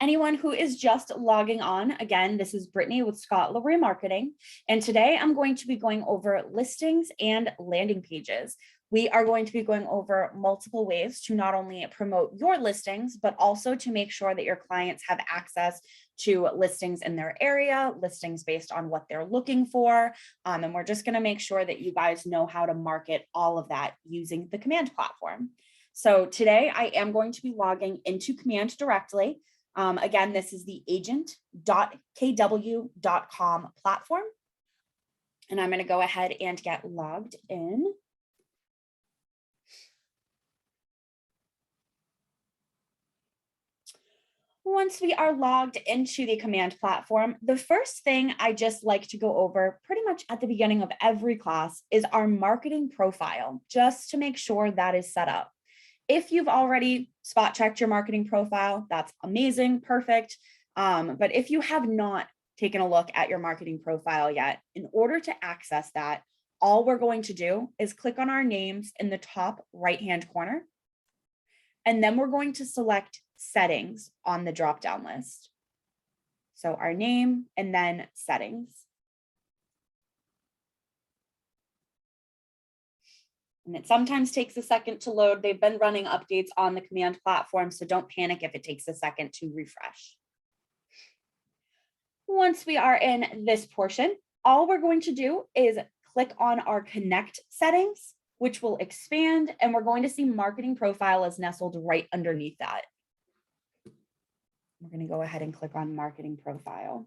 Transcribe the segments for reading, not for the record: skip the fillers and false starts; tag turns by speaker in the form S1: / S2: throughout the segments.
S1: anyone who is just logging on, again, this is Brittany with Scott Lowry Marketing, and today I'm going to be going over listings and landing pages. We are going to be going over multiple ways to not only promote your listings, but also to make sure that your clients have access to listings in their area, listings based on what they're looking for. And we're just going to make sure that you guys know how to market all of that using the Command platform. So today I am going to be logging into Command directly. Again, this is the agent.kw.com platform. And I'm going to go ahead and get logged in. Once we are logged into the Command platform, the first thing I just like to go over pretty much at the beginning of every class is our marketing profile, just to make sure that is set up. If you've already spot checked your marketing profile, that's amazing, perfect. But if you have not taken a look at your marketing profile yet, in order to access that, all we're going to do is click on our names in the top right-hand corner. And then we're going to select settings on the drop-down list. So our name and then settings. And it sometimes takes a second to load. They've been running updates on the Command platform, so don't panic if it takes a second to refresh. Once we are in this portion, all we're going to do is click on our Connect settings, which will expand, and we're going to see marketing profile is nestled right underneath that. We're going to go ahead and click on marketing profile.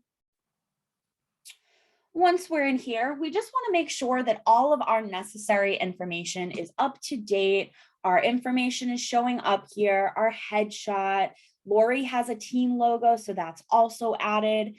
S1: Once we're in here, we just want to make sure that all of our necessary information is up to date. Our information is showing up here, our headshot. Lori has a team logo, so that's also added.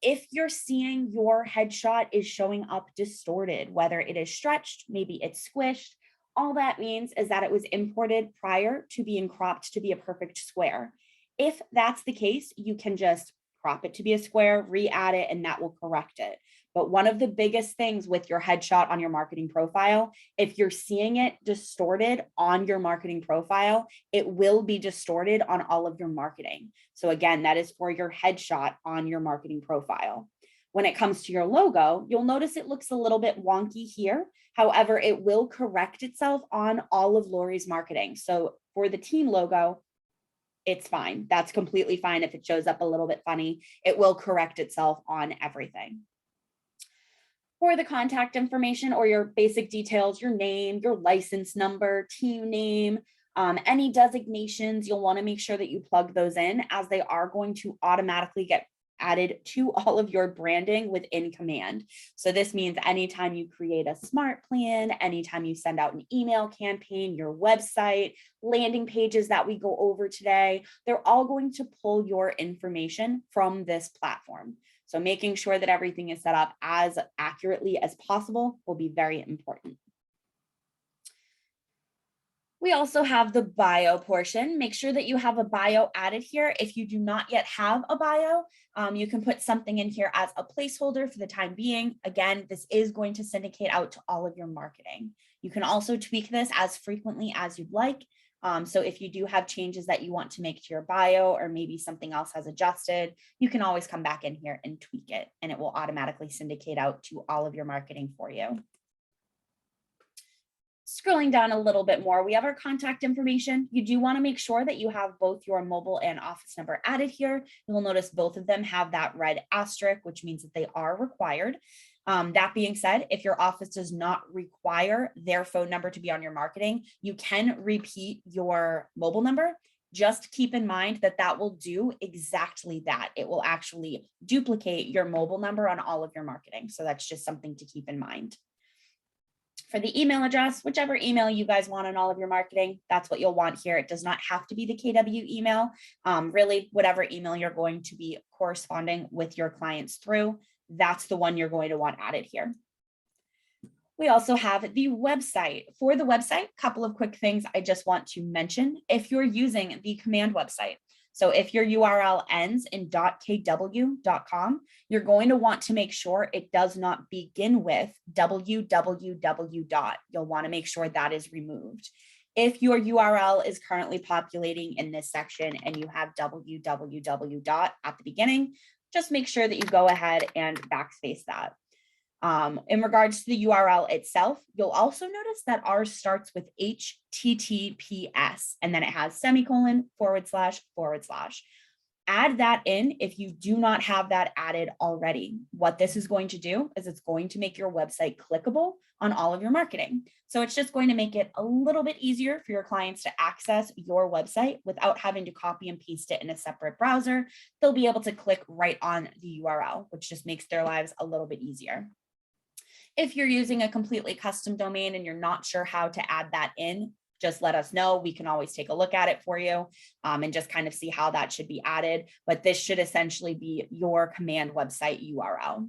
S1: If you're seeing your headshot is showing up distorted, whether it is stretched, maybe it's squished, all that means is that it was imported prior to being cropped to be a perfect square. If that's the case, you can just crop it to be a square, re-add it, and that will correct it. But one of the biggest things with your headshot on your marketing profile, if you're seeing it distorted on your marketing profile, it will be distorted on all of your marketing. So again, that is for your headshot on your marketing profile. When it comes to your logo, you'll notice it looks a little bit wonky here. However, it will correct itself on all of Lori's marketing. So for the team logo, it's fine. That's completely fine if it shows up a little bit funny. It will correct itself on everything. For the contact information or your basic details, your name, your license number, team name, any designations, you'll want to make sure that you plug those in, as they are going to automatically get added to all of your branding within Command. So this means anytime you create a smart plan, anytime you send out an email campaign, your website, landing pages that we go over today, they're all going to pull your information from this platform. So making sure that everything is set up as accurately as possible will be very important. We also have the bio portion. Make sure that you have a bio added here. If you do not yet have a bio, you can put something in here as a placeholder for the time being. Again, this is going to syndicate out to all of your marketing. You can also tweak this as frequently as you'd like. So if you do have changes that you want to make to your bio, or maybe something else has adjusted, you can always come back in here and tweak it, and it will automatically syndicate out to all of your marketing for you. Scrolling down a little bit more, we have our contact information. You do want to make sure that you have both your mobile and office number added here. You'll notice both of them have that red asterisk, which means that they are required. That being said, if your office does not require their phone number to be on your marketing, you can repeat your mobile number. Just keep in mind that that will do exactly that. It will actually duplicate your mobile number on all of your marketing. So that's just something to keep in mind. For the email address, whichever email you guys want on all of your marketing, that's what you'll want here. It does not have to be the KW email. Really, whatever email you're going to be corresponding with your clients through, that's the one you're going to want added here. We also have the website. For the website, a couple of quick things I just want to mention. If you're using the Command website, so if your URL ends in .kw.com, you're going to want to make sure it does not begin with www. You'll want to make sure that is removed. If your URL is currently populating in this section and you have www dot at the beginning, just make sure that you go ahead and backspace that. In regards to the URL itself, you'll also notice that ours starts with HTTPS, and then it has semicolon, // Add that in if you do not have that added already. What this is going to do is it's going to make your website clickable on all of your marketing. So it's just going to make it a little bit easier for your clients to access your website without having to copy and paste it in a separate browser. They'll be able to click right on the URL, which just makes their lives a little bit easier. If you're using a completely custom domain and you're not sure how to add that in, just let us know. We can always take a look at it for you and just kind of see how that should be added. But this should essentially be your command website URL.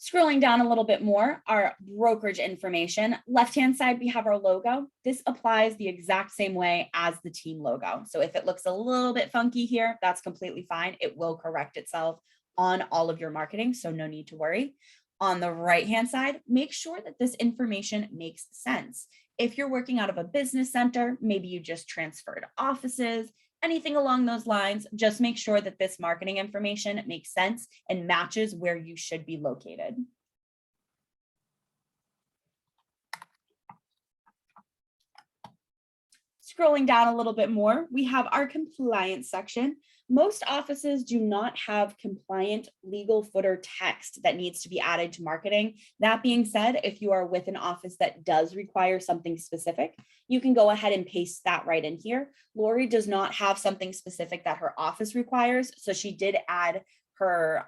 S1: Scrolling down a little bit more, our brokerage information. Left-hand side, we have our logo. This applies the exact same way as the team logo. So if it looks a little bit funky here, that's completely fine. It will correct itself on all of your marketing, so no need to worry. On the right-hand side, make sure that this information makes sense. If you're working out of a business center, maybe you just transferred offices, anything along those lines, just make sure that this marketing information makes sense and matches where you should be located. Scrolling down a little bit more, we have our compliance section. Most offices do not have compliant legal footer text that needs to be added to marketing. That being said, if you are with an office that does require something specific, you can go ahead and paste that right in here. Lori does not have something specific that her office requires, so she did add her,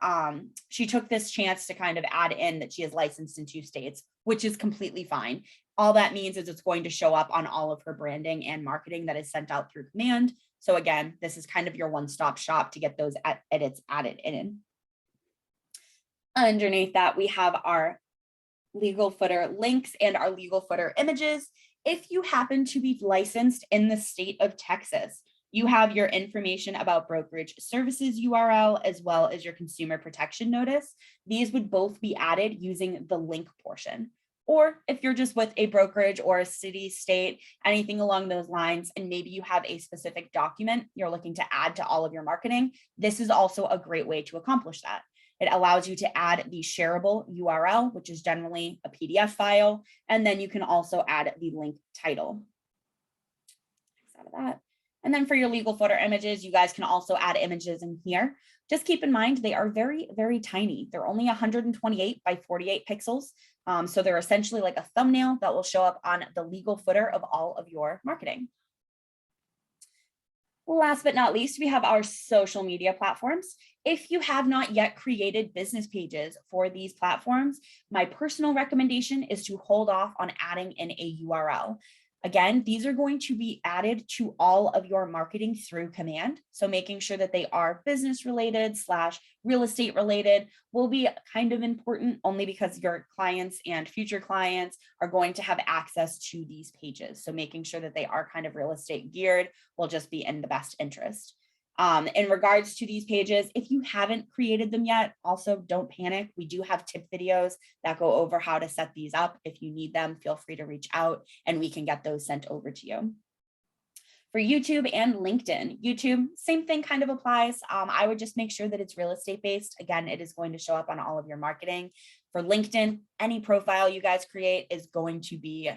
S1: she took this chance to kind of add in that she is licensed in 2 states, which is completely fine. All that means is it's going to show up on all of her branding and marketing that is sent out through command. So again, this is kind of your one-stop shop to get those edits added in. Underneath that, we have our legal footer links and our legal footer images. If you happen to be licensed in the state of Texas, you have your information about brokerage services URL as well as your consumer protection notice. These would both be added using the link portion. Or if you're just with a brokerage or a city, state, anything along those lines, and maybe you have a specific document you're looking to add to all of your marketing, this is also a great way to accomplish that. It allows you to add the shareable URL, which is generally a PDF file, and then you can also add the link title. Out of that. And then for your legal footer images, you guys can also add images in here. Just keep in mind, they are very, very tiny. They're only 128 by 48 pixels. So they're essentially like a thumbnail that will show up on the legal footer of all of your marketing. Last but not least, we have our social media platforms. If you have not yet created business pages for these platforms, my personal recommendation is to hold off on adding in a URL. Again, these are going to be added to all of your marketing through command. So making sure that they are business related / real estate related will be kind of important only because your clients and future clients are going to have access to these pages. So making sure that they are kind of real estate geared will just be in the best interest. In regards to these pages, if you haven't created them yet, also don't panic. We do have tip videos that go over how to set these up. If you need them, feel free to reach out and we can get those sent over to you. For YouTube and LinkedIn, YouTube, same thing kind of applies. I would just make sure that it's real estate based. Again, it is going to show up on all of your marketing. For LinkedIn, any profile you guys create is going to be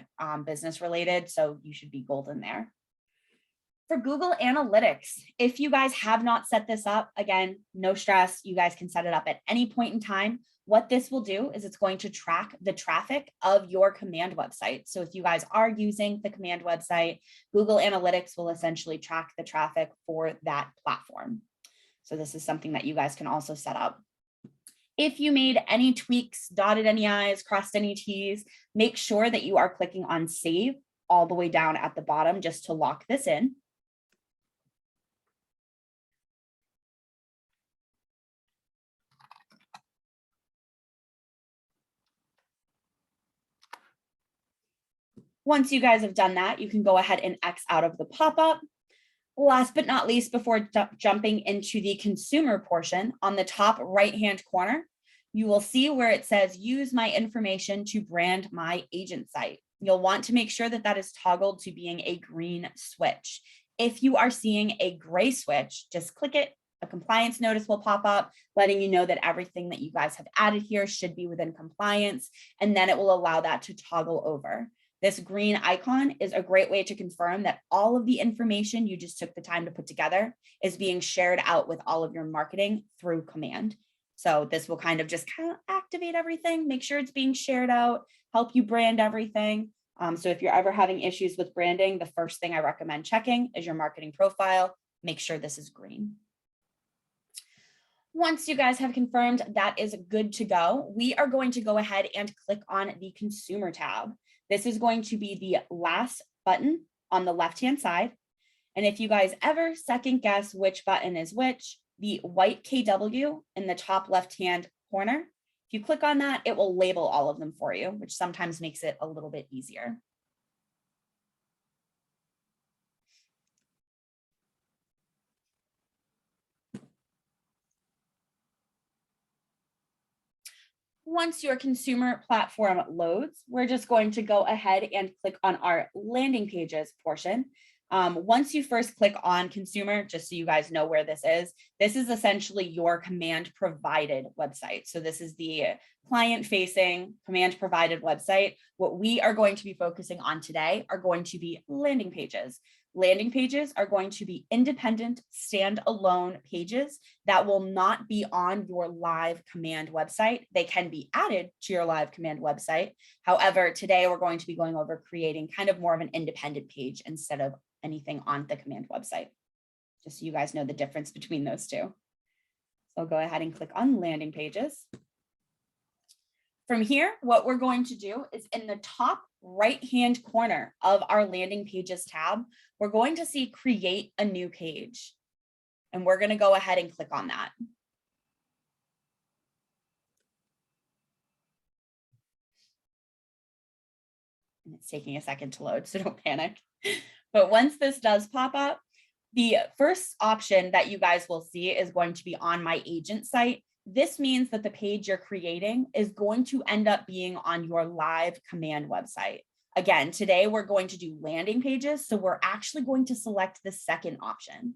S1: business related, so you should be golden there. For Google Analytics, if you guys have not set this up, again, no stress, you guys can set it up at any point in time. What this will do is it's going to track the traffic of your command website. So if you guys are using the command website, Google Analytics will essentially track the traffic for that platform. So this is something that you guys can also set up. If you made any tweaks, dotted any I's, crossed any T's, make sure that you are clicking on save all the way down at the bottom just to lock this in. Once you guys have done that, you can go ahead and X out of the pop-up. Last but not least, before jumping into the consumer portion, on the top right-hand corner, you will see where it says use my information to brand my agent site. You'll want to make sure that that is toggled to being a green switch. If you are seeing a gray switch, just click it. A compliance notice will pop up letting you know that everything that you guys have added here should be within compliance, and then it will allow that to toggle over. This green icon is a great way to confirm that all of the information you just took the time to put together is being shared out with all of your marketing through command. So this will kind of activate everything, make sure it's being shared out, help you brand everything. So if you're ever having issues with branding, the first thing I recommend checking is your marketing profile. Make sure this is green. Once you guys have confirmed that is good to go, we are going to go ahead and click on the consumer tab. This is going to be the last button on the left-hand side. And if you guys ever second guess which button is which, the white KW in the top left-hand corner, if you click on that, it will label all of them for you, which sometimes makes it a little bit easier. Once your consumer platform loads, we're just going to go ahead and click on our landing pages portion. Once you first click on consumer, just so you guys know where this is essentially your command provided website. So this is the client facing command provided website. What we are going to be focusing on today are going to be landing pages. Landing pages are going to be independent, standalone pages that will not be on your live command website. They can be added to your live command website. However, today we're going to be going over creating kind of more of an independent page instead of anything on the command website, just so you guys know the difference between those two. So go ahead and click on landing pages. From here, what we're going to do is in the top right-hand corner of our landing pages tab, we're going to see create a new page. And we're going to go ahead and click on that. And it's taking a second to load, so don't panic. But once this does pop up, the first option that you guys will see is going to be on my agent site. This means that the page you're creating is going to end up being on your live command website. Again, today we're going to do landing pages, so we're actually going to select the second option.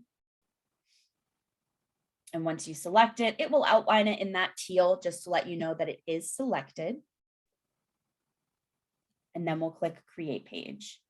S1: And once you select it, it will outline it in that teal just to let you know that it is selected. And then we'll click create page.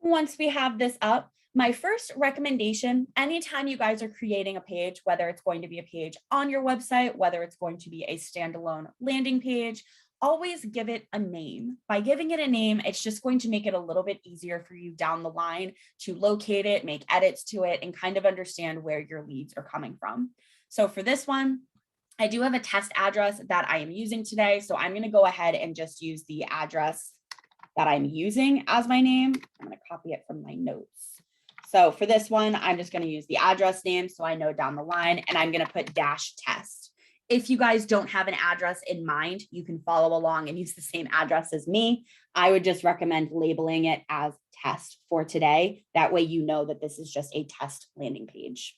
S1: Once we have this up, my first recommendation, anytime you guys are creating a page, whether it's going to be a page on your website, whether it's going to be a standalone landing page, always give it a name. By giving it a name, it's just going to make it a little bit easier for you down the line to locate it, make edits to it, and kind of understand where your leads are coming from. So for this one, I do have a test address that I am using today. So I'm going to go ahead and just use the address that I'm using as my name. I'm going to copy it from my notes. So for this one, I'm just going to use the address name so I know down the line, and I'm going to put -test. If you guys don't have an address in mind, you can follow along and use the same address as me. I would just recommend labeling it as test for today. That way you know that this is just a test landing page.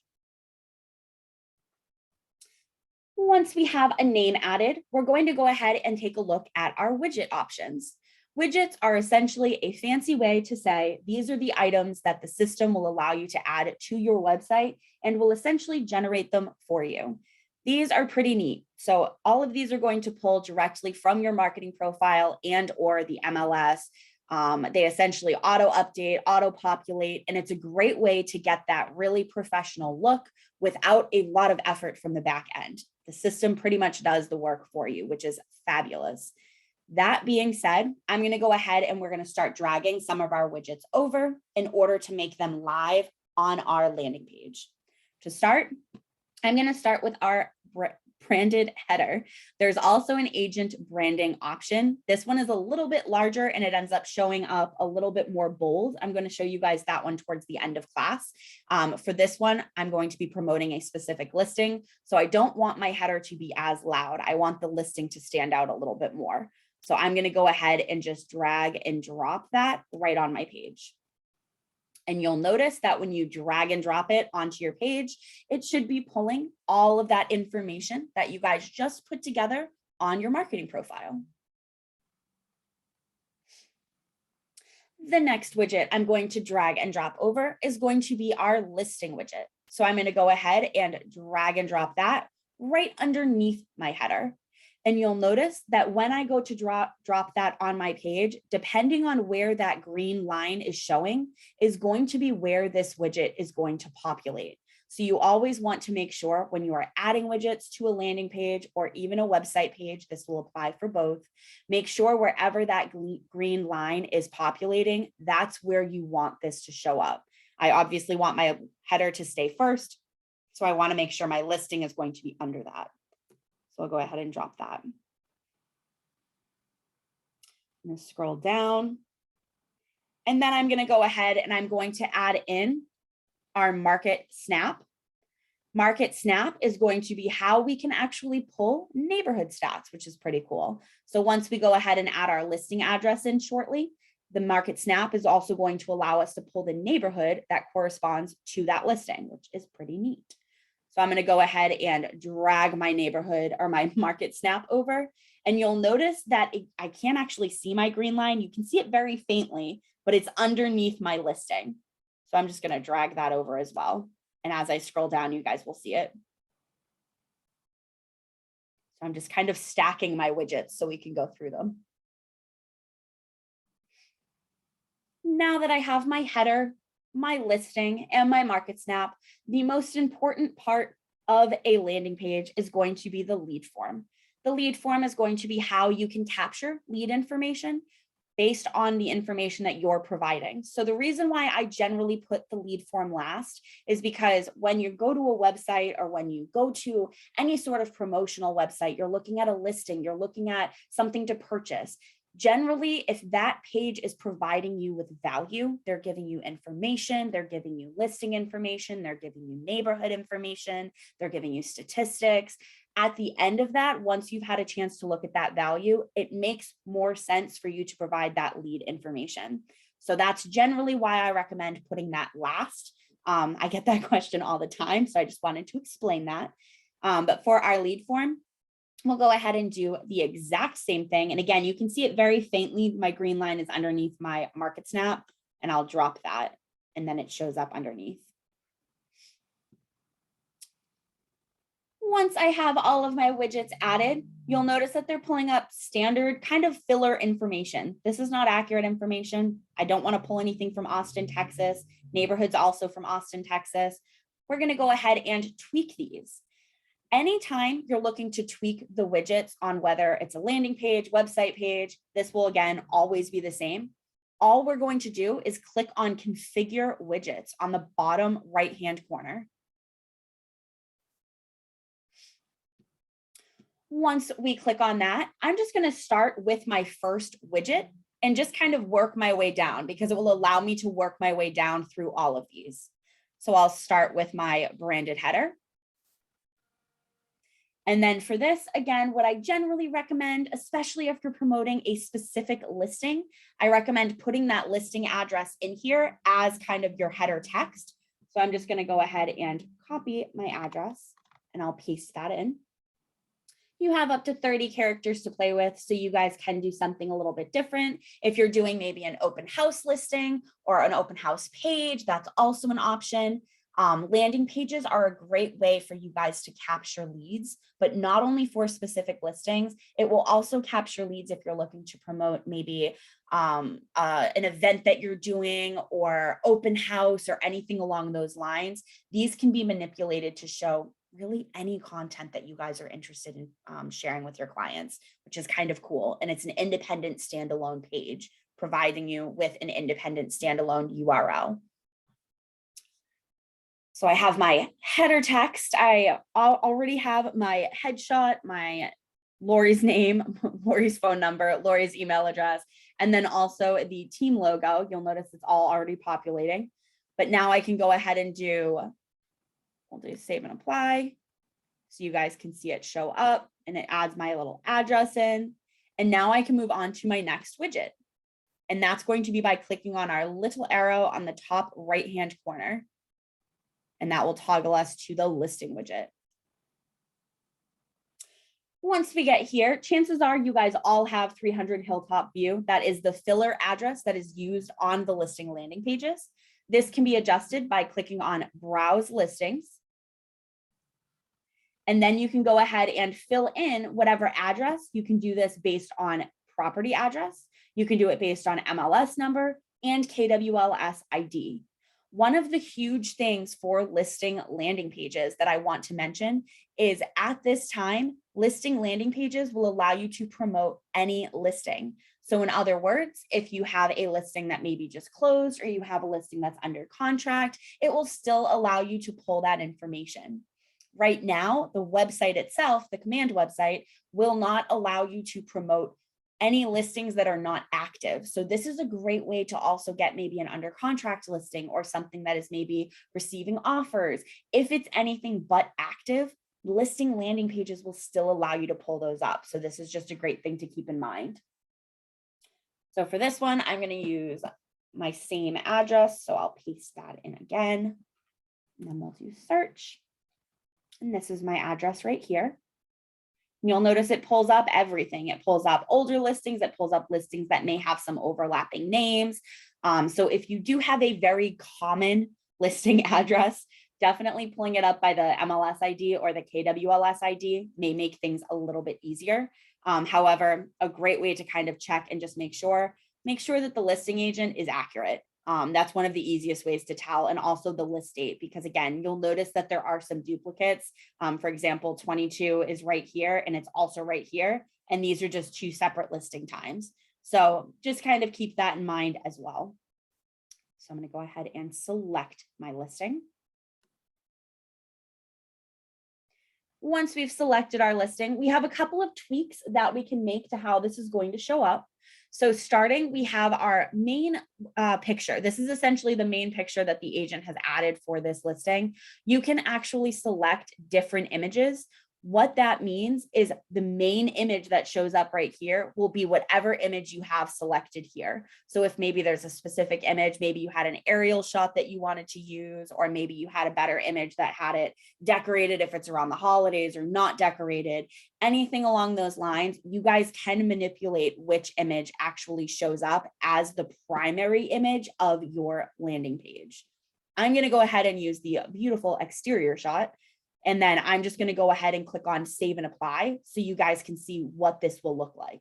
S1: Once we have a name added, we're going to go ahead and take a look at our widget options. Widgets are essentially a fancy way to say these are the items that the system will allow you to add to your website and will essentially generate them for you. These are pretty neat. So all of these are going to pull directly from your marketing profile and or the MLS. They essentially auto update, auto populate, and it's a great way to get that really professional look without a lot of effort from the back end. The system pretty much does the work for you, which is fabulous. That being said, I'm going to go ahead and we're going to start dragging some of our widgets over in order to make them live on our landing page. To start, I'm going to start with our branded header. There's also an agent branding option. This one is a little bit larger and it ends up showing up a little bit more bold. I'm going to show you guys that one towards the end of class. For this one, I'm going to be promoting a specific listing. So I don't want my header to be as loud. I want the listing to stand out a little bit more. So I'm going to go ahead and just drag and drop that right on my page. And you'll notice that when you drag and drop it onto your page, it should be pulling all of that information that you guys just put together on your marketing profile. The next widget I'm going to drag and drop over is going to be our listing widget. So I'm going to go ahead and drag and drop that right underneath my header. And you'll notice that when I go to drop that on my page, depending on where that green line is showing is going to be where this widget is going to populate. So you always want to make sure when you are adding widgets to a landing page or even a website page, this will apply for both, make sure wherever that green line is populating, that's where you want this to show up. I obviously want my header to stay first, so I want to make sure my listing is going to be under that. So I'll go ahead and drop that. I'm going to scroll down. And then I'm going to go ahead and I'm going to add in our market snap. Market snap is going to be how we can actually pull neighborhood stats, which is pretty cool. So once we go ahead and add our listing address in shortly, the market snap is also going to allow us to pull the neighborhood that corresponds to that listing, which is pretty neat. So I'm going to go ahead and drag my neighborhood or my market snap over. And you'll notice that I can't actually see my green line. You can see it very faintly, but it's underneath my listing. So I'm just going to drag that over as well. And as I scroll down, you guys will see it. So I'm just kind of stacking my widgets so we can go through them. Now that I have my header, my listing, and my market snap, the most important part of a landing page is going to be the lead form. The lead form is going to be how you can capture lead information based on the information that you're providing. So the reason why I generally put the lead form last is because when you go to a website or when you go to any sort of promotional website, you're looking at a listing, you're looking at something to purchase. Generally, if that page is providing you with value, they're giving you information, they're giving you listing information, they're giving you neighborhood information, they're giving you statistics. At the end of that, once you've had a chance to look at that value, it makes more sense for you to provide that lead information. So that's generally why I recommend putting that last. I get that question all the time, so I just wanted to explain that. But for our lead form, we'll go ahead and do the exact same thing. And again, you can see it very faintly. My green line is underneath my market snap, and I'll drop that, and then it shows up underneath. Once I have all of my widgets added, you'll notice that they're pulling up standard kind of filler information. This is not accurate information. I don't want to pull anything from Austin, Texas. Neighborhoods also from Austin, Texas. We're going to go ahead and tweak these. Anytime you're looking to tweak the widgets on whether it's a landing page, website page, this will again always be the same. All we're going to do is click on Configure Widgets on the bottom right-hand corner. Once we click on that, I'm just going to start with my first widget and just kind of work my way down because it will allow me to work my way down through all of these. So I'll start with my branded header. And then for this, again, what I generally recommend, especially if you're promoting a specific listing, I recommend putting that listing address in here as kind of your header text. So I'm just going to go ahead and copy my address and I'll paste that in. You have up to 30 characters to play with, so you guys can do something a little bit different. If you're doing maybe an open house listing or an open house page, that's also an option. Landing pages are a great way for you guys to capture leads, but not only for specific listings, it will also capture leads if you're looking to promote maybe an event that you're doing or open house or anything along those lines. These can be manipulated to show really any content that you guys are interested in sharing with your clients, which is kind of cool. And it's an independent standalone page, providing you with an independent standalone URL. So I have my header text. I already have my headshot, my Lori's name, Lori's phone number, Lori's email address, and then also the team logo. You'll notice it's all already populating. But now I can go ahead and we'll do save and apply so you guys can see it show up, and it adds my little address in. And now I can move on to my next widget. And that's going to be by clicking on our little arrow on the top right-hand corner. And that will toggle us to the listing widget. Once we get here, chances are you guys all have 300 Hilltop View. That is the filler address that is used on the listing landing pages. This can be adjusted by clicking on Browse Listings. And then you can go ahead and fill in whatever address. You can do this based on property address. You can do it based on MLS number and KWLS ID. One of the huge things for listing landing pages that I want to mention is at this time, listing landing pages will allow you to promote any listing. So in other words, if you have a listing that maybe just closed or you have a listing that's under contract, it will still allow you to pull that information. Right now, the website itself, the command website, will not allow you to promote any listings that are not active. So this is a great way to also get maybe an under contract listing or something that is maybe receiving offers. If it's anything but active, listing landing pages will still allow you to pull those up. So this is just a great thing to keep in mind. So for this one, I'm going to use my same address. So I'll paste that in again, and then we'll do search. And this is my address right here. You'll notice it pulls up everything. It pulls up older listings. It pulls up listings that may have some overlapping names. So if you do have a very common listing address, definitely pulling it up by the MLS ID or the KWLS ID may make things a little bit easier. However, a great way to kind of check and just make sure that the listing agent is accurate. That's one of the easiest ways to tell, and also the list date, because again, you'll notice that there are some duplicates. For example, 22 is right here and it's also right here. And these are just two separate listing times. So just kind of keep that in mind as well. So I'm going to go ahead and select my listing. Once we've selected our listing, we have a couple of tweaks that we can make to how this is going to show up. So starting, we have our main picture. This is essentially the main picture that the agent has added for this listing. You can actually select different images. What that means is the main image that shows up right here will be whatever image you have selected here. So if maybe there's a specific image, maybe you had an aerial shot that you wanted to use, or maybe you had a better image that had it decorated if it's around the holidays or not decorated, anything along those lines, you guys can manipulate which image actually shows up as the primary image of your landing page. I'm going to go ahead and use the beautiful exterior shot. And then I'm just going to go ahead and click on save and apply so you guys can see what this will look like.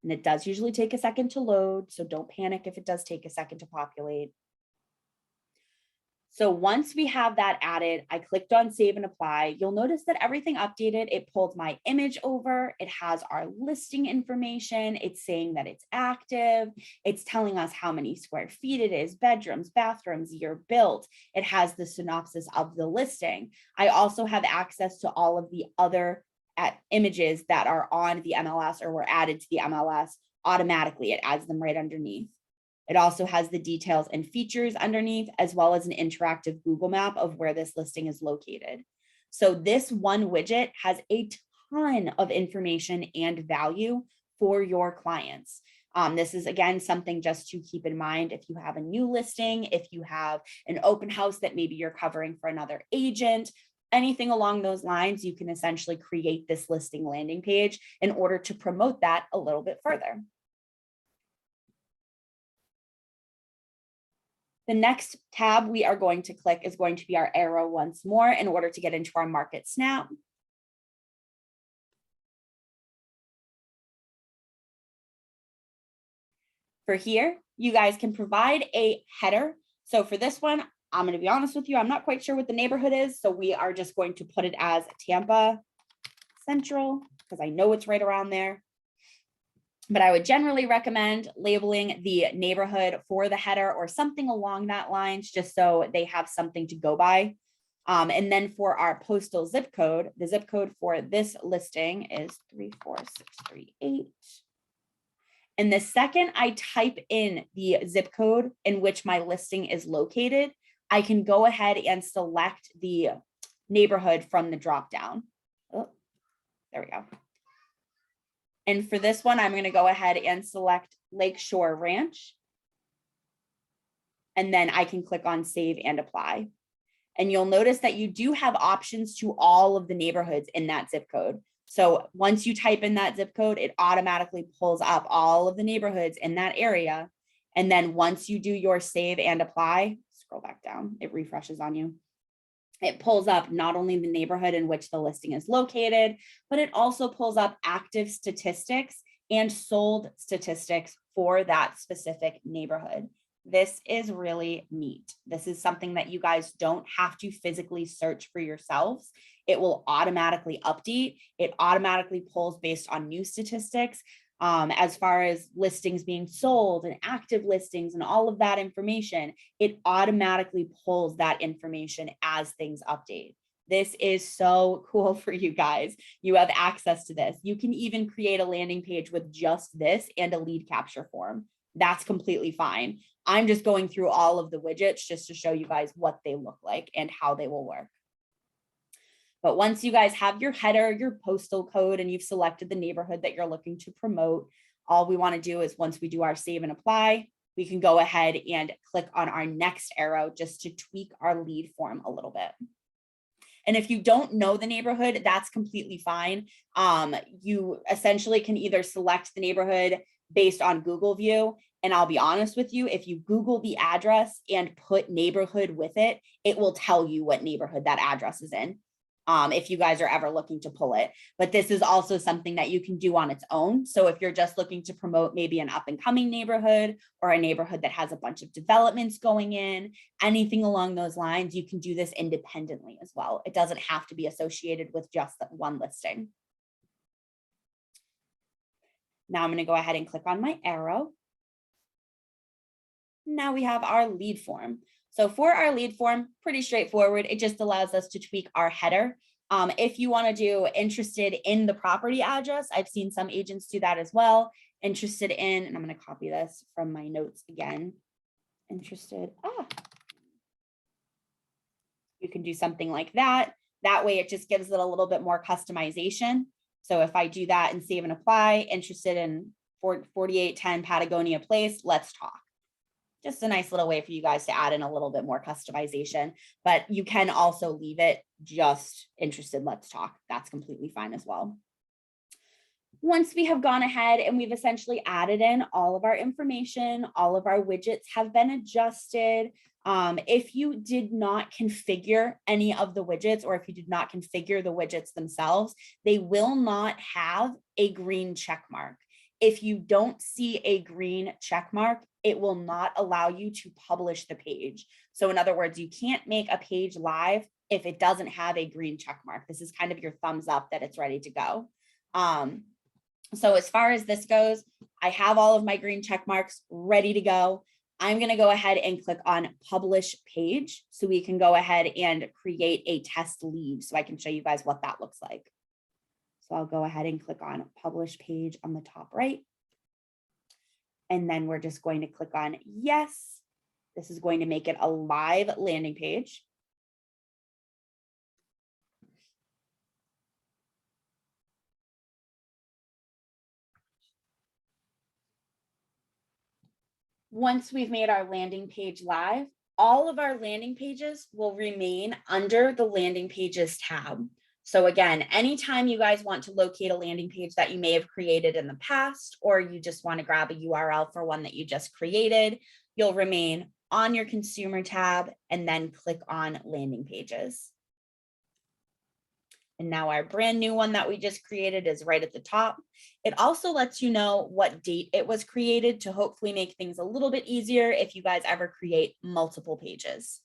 S1: And it does usually take a second to load, so don't panic if it does take a second to populate. So once we have that added, I clicked on save and apply. You'll notice that everything updated. It pulled my image over. It has our listing information. It's saying that it's active. It's telling us how many square feet it is, bedrooms, bathrooms, year built. It has the synopsis of the listing. I also have access to all of the other images that are on the MLS or were added to the MLS automatically. It adds them right underneath. It also has the details and features underneath, as well as an interactive Google map of where this listing is located. So this one widget has a ton of information and value for your clients. This is, again, something just to keep in mind if you have a new listing, if you have an open house that maybe you're covering for another agent, anything along those lines, you can essentially create this listing landing page in order to promote that a little bit further. The next tab we are going to click is going to be our arrow once more in order to get into our market snap. For here, you guys can provide a header. So for this one, I'm going to be honest with you, I'm not quite sure what the neighborhood is. So we are just going to put it as Tampa Central because I know it's right around there. But I would generally recommend labeling the neighborhood for the header or something along that lines, just so they have something to go by. And then for our postal zip code, the zip code for this listing is 34638. And the second I type in the zip code in which my listing is located, I can go ahead and select the neighborhood from the dropdown. Oh, There we go. And for this one, I'm going to go ahead and select Lakeshore Ranch. And then I can click on save and apply. And you'll notice that you do have options to all of the neighborhoods in that zip code. So once you type in that zip code, it automatically pulls up all of the neighborhoods in that area. And then once you do your save and apply, scroll back down, it refreshes on you. It pulls up not only the neighborhood in which the listing is located, but it also pulls up active statistics and sold statistics for that specific neighborhood. This is really neat. This is something that you guys don't have to physically search for yourselves. It will automatically update. It automatically pulls based on new statistics. As far as listings being sold and active listings and all of that information, it automatically pulls that information as things update. This is so cool for you guys. You have access to this. You can even create a landing page with just this and a lead capture form. That's completely fine. I'm just going through all of the widgets just to show you guys what they look like and how they will work. But once you guys have your header, your postal code, and you've selected the neighborhood that you're looking to promote, all we want to do is once we do our save and apply, we can go ahead and click on our next arrow just to tweak our lead form a little bit. And if you don't know the neighborhood, that's completely fine. You essentially can either select the neighborhood based on Google view. And I'll be honest with you, if you Google the address and put neighborhood with it, it will tell you what neighborhood that address is in. If you guys are ever looking to pull it. But this is also something that you can do on its own. So if you're just looking to promote maybe an up and coming neighborhood or a neighborhood that has a bunch of developments going in, anything along those lines, you can do this independently as well. It doesn't have to be associated with just that one listing. Now I'm going to go ahead and click on my arrow. Now we have our lead form. So for our lead form, pretty straightforward. It just allows us to tweak our header. If you want to do interested in the property address, I've seen some agents do that as well. Interested in, and I'm going to copy this from my notes again. Interested. You can do something like that. That way it just gives it a little bit more customization. So if I do that and save and apply, interested in 4810 Patagonia Place, let's talk. Just a nice little way for you guys to add in a little bit more customization, but you can also leave it just interested, let's talk. That's completely fine as well. Once we have gone ahead and we've essentially added in all of our information, all of our widgets have been adjusted. If you did not configure any of the widgets, or if you did not configure the widgets themselves, they will not have a green check mark. If you don't see a green check mark, it will not allow you to publish the page. So in other words, you can't make a page live if it doesn't have a green check mark. This is kind of your thumbs up that it's ready to go. So as far as this goes, I have all of my green check marks ready to go. I'm going to go ahead and click on publish page so we can go ahead and create a test lead so I can show you guys what that looks like. So I'll go ahead and click on publish page on the top right. And then we're just going to click on yes. This is going to make it a live landing page. Once we've made our landing page live, all of our landing pages will remain under the landing pages tab. So again, anytime you guys want to locate a landing page that you may have created in the past, or you just want to grab a URL for one that you just created, you'll remain on your consumer tab and then click on landing pages. And now our brand new one that we just created is right at the top. It also lets you know what date it was created to hopefully make things a little bit easier if you guys ever create multiple pages.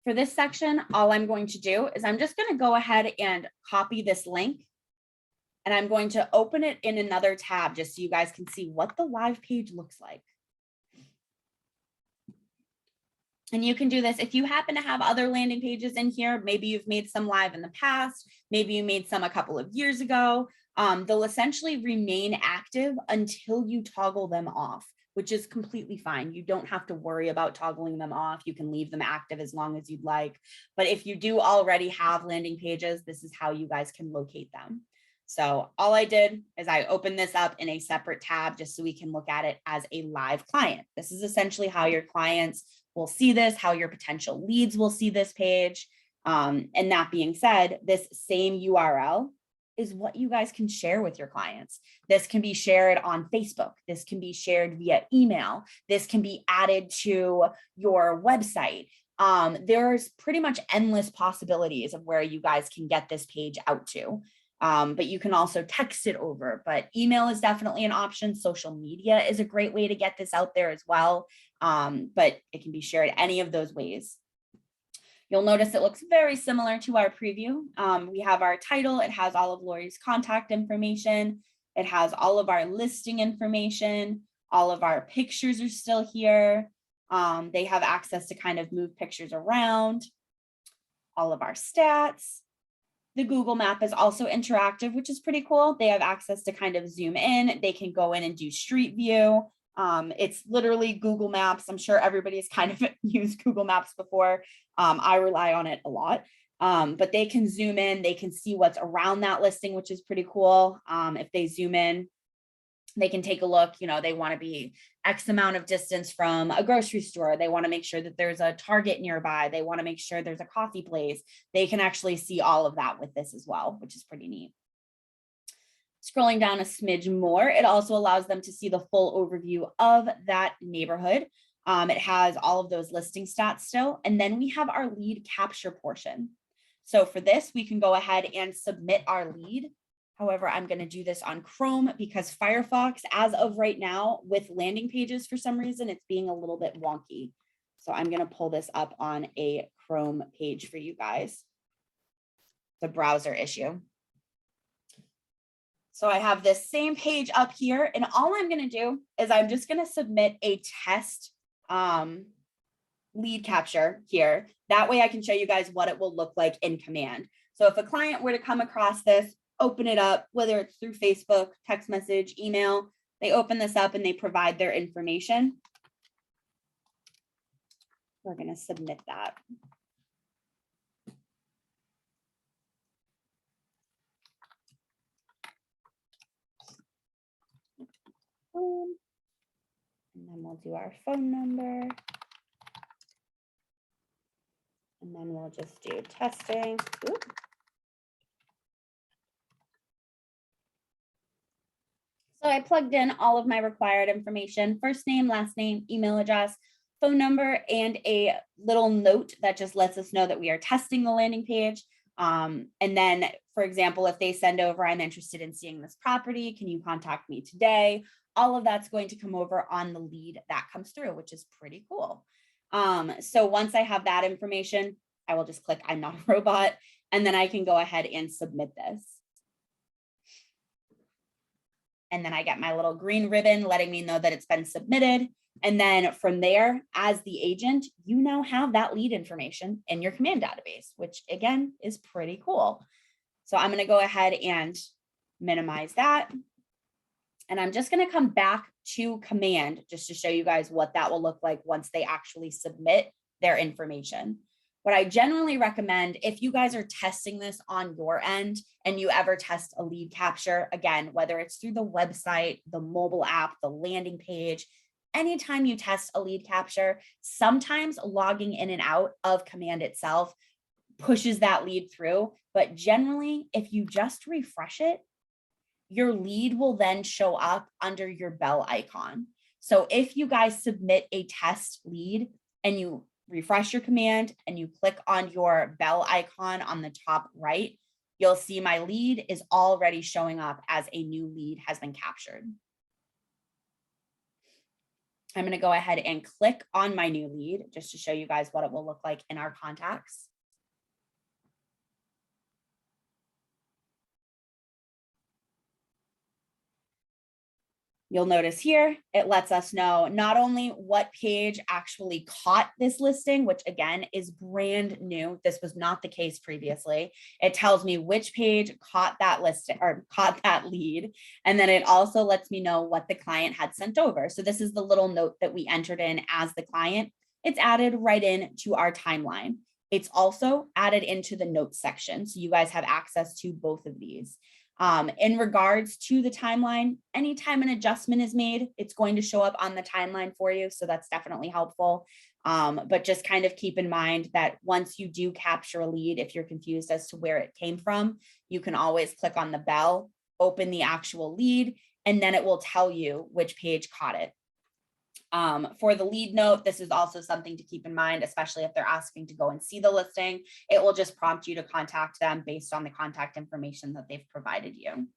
S1: For this section, all I'm going to do is I'm just going to go ahead and copy this link. And I'm going to open it in another tab just so you guys can see what the live page looks like. And you can do this if you happen to have other landing pages in here. Maybe you've made some live in the past. Maybe you made some a couple of years ago. They'll essentially remain active until you toggle them off, which is completely fine. You don't have to worry about toggling them off. You can leave them active as long as you'd like. But if you do already have landing pages, this is how you guys can locate them. So all I did is I opened this up in a separate tab just so we can look at it as a live client. This is essentially how your clients will see this, how your potential leads will see this page. And that being said, this same URL is what you guys can share with your clients. This can be shared on Facebook. This can be shared via email. This can be added to your website. There's pretty much endless possibilities of where you guys can get this page out to. But you can also text it over, but email is definitely an option. Social media is a great way to get this out there as well. But it can be shared any of those ways. You'll notice it looks very similar to our preview. We have our title. It has all of Lori's contact information. It has all of our listing information. All of our pictures are still here. They have access to kind of move pictures around. All of our stats. The Google map is also interactive, which is pretty cool. They have access to kind of zoom in. They can go in and do street view. It's literally Google Maps. I'm sure everybody's kind of used Google Maps before. I rely on it a lot, but they can zoom in. They can see what's around that listing, which is pretty cool. If they zoom in, they can take a look, they want to be X amount of distance from a grocery store. They want to make sure that there's a Target nearby. They want to make sure there's a coffee place. They can actually see all of that with this as well, which is pretty neat. Scrolling down a smidge more, it also allows them to see the full overview of that neighborhood. It has all of those listing stats still. And then we have our lead capture portion. So for this, we can go ahead and submit our lead. However, I'm going to do this on Chrome because Firefox, as of right now, with landing pages, for some reason, it's being a little bit wonky. So I'm going to pull this up on a Chrome page for you guys. The browser issue. So I have this same page up here, and all I'm going to do is I'm just going to submit a test lead capture here. That way I can show you guys what it will look like in command. So if a client were to come across this, open it up, whether it's through Facebook, text message, email, they open this up and they provide their information. We're going to submit that. And then we'll do our phone number. And then we'll just do testing. Oops. So I plugged in all of my required information: first name, last name, email address, phone number, and a little note that just lets us know that we are testing the landing page. And then, for example, if they send over, I'm interested in seeing this property, can you contact me today? All of that's going to come over on the lead that comes through, which is pretty cool. So once I have that information, I will just click I'm not a robot, and then I can go ahead and submit this. And then I get my little green ribbon letting me know that it's been submitted. And then from there, as the agent, you now have that lead information in your command database, which again is pretty cool. So I'm going to go ahead and minimize that. And I'm just going to come back to command just to show you guys what that will look like once they actually submit their information. What I generally recommend, if you guys are testing this on your end and you ever test a lead capture, again, whether it's through the website, the mobile app, the landing page, anytime you test a lead capture, sometimes logging in and out of command itself pushes that lead through. But generally, if you just refresh it, your lead will then show up under your bell icon. So if you guys submit a test lead and you refresh your command and you click on your bell icon on the top right, you'll see my lead is already showing up as a new lead has been captured. I'm going to go ahead and click on my new lead just to show you guys what it will look like in our contacts. You'll notice here, it lets us know not only what page actually caught this listing, which again is brand new. This was not the case previously. It tells me which page caught that listing or caught that lead. And then it also lets me know what the client had sent over. So this is the little note that we entered in as the client. It's added right in to our timeline. It's also added into the notes section. So you guys have access to both of these. In regards to the timeline, anytime an adjustment is made, it's going to show up on the timeline for you. So that's definitely helpful. But just kind of keep in mind that once you do capture a lead, if you're confused as to where it came from, you can always click on the bell, open the actual lead, and then it will tell you which page caught it. For the lead note, this is also something to keep in mind, especially if they're asking to go and see the listing. It will just prompt you to contact them based on the contact information that they've provided you.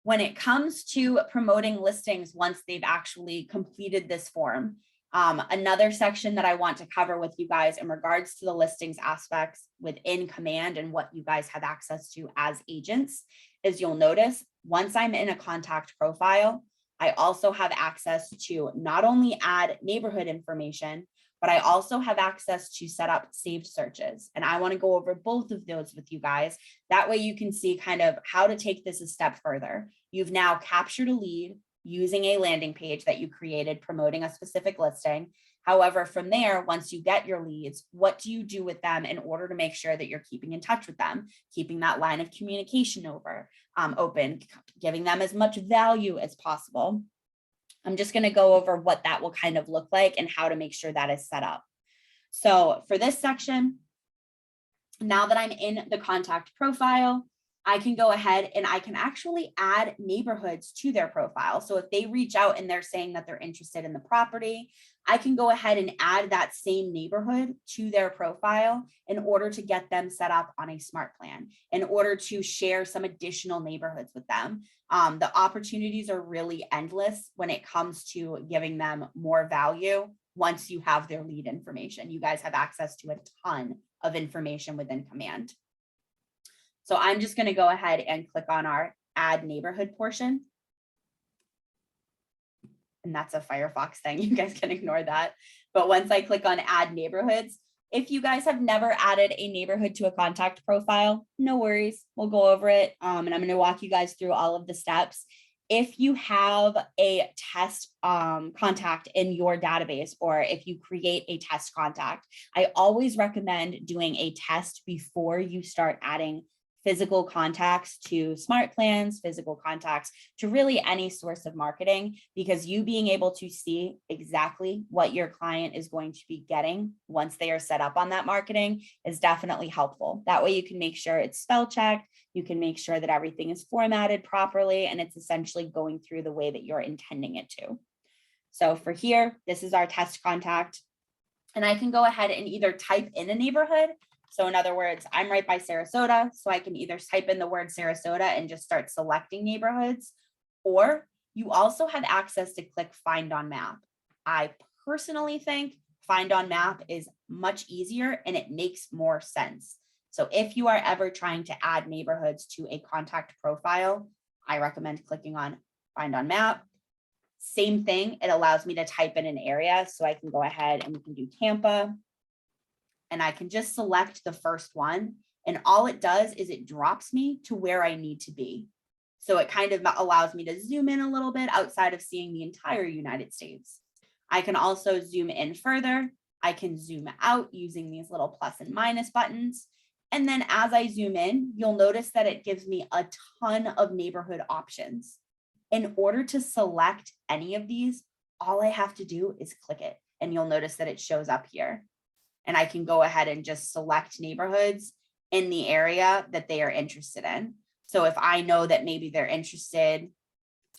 S1: When it comes to promoting listings, once they've actually completed this form, another section that I want to cover with you guys in regards to the listings aspects within Command and what you guys have access to as agents is you'll notice once I'm in a contact profile, I also have access to not only add neighborhood information, but I also have access to set up saved searches. And I want to go over both of those with you guys. That way you can see kind of how to take this a step further. You've now captured a lead using a landing page that you created promoting a specific listing. However, from there, once you get your leads, what do you do with them in order to make sure that you're keeping in touch with them, keeping that line of communication open, giving them as much value as possible? I'm just going to go over what that will kind of look like and how to make sure that is set up. So for this section, now that I'm in the contact profile, I can go ahead and I can actually add neighborhoods to their profile. So if they reach out and they're saying that they're interested in the property, I can go ahead and add that same neighborhood to their profile in order to get them set up on a smart plan, in order to share some additional neighborhoods with them. The opportunities are really endless when it comes to giving them more value once you have their lead information. You guys have access to a ton of information within Command. So I'm just going to go ahead and click on our add neighborhood portion. And that's a Firefox thing. You guys can ignore that. But once I click on add neighborhoods, if you guys have never added a neighborhood to a contact profile, no worries. We'll go over it. And I'm going to walk you guys through all of the steps. If you have a test contact in your database, or if you create a test contact, I always recommend doing a test before you start adding physical contacts to smart plans, physical contacts to really any source of marketing, because you being able to see exactly what your client is going to be getting once they are set up on that marketing is definitely helpful. That way you can make sure it's spell checked, you can make sure that everything is formatted properly, and it's essentially going through the way that you're intending it to. So for here, this is our test contact, and I can go ahead and either type in a neighborhood. So in other words, I'm right by Sarasota, so I can either type in the word Sarasota and just start selecting neighborhoods, or you also have access to click Find on Map. I personally think Find on Map is much easier and it makes more sense. So if you are ever trying to add neighborhoods to a contact profile, I recommend clicking on Find on Map. Same thing, it allows me to type in an area, so I can go ahead and we can do Tampa. And I can just select the first one. And all it does is it drops me to where I need to be. So it kind of allows me to zoom in a little bit outside of seeing the entire United States. I can also zoom in further. I can zoom out using these little plus and minus buttons. And then as I zoom in, you'll notice that it gives me a ton of neighborhood options. In order to select any of these, all I have to do is click it. And you'll notice that it shows up here. And I can go ahead and just select neighborhoods in the area that they are interested in. So if I know that maybe they're interested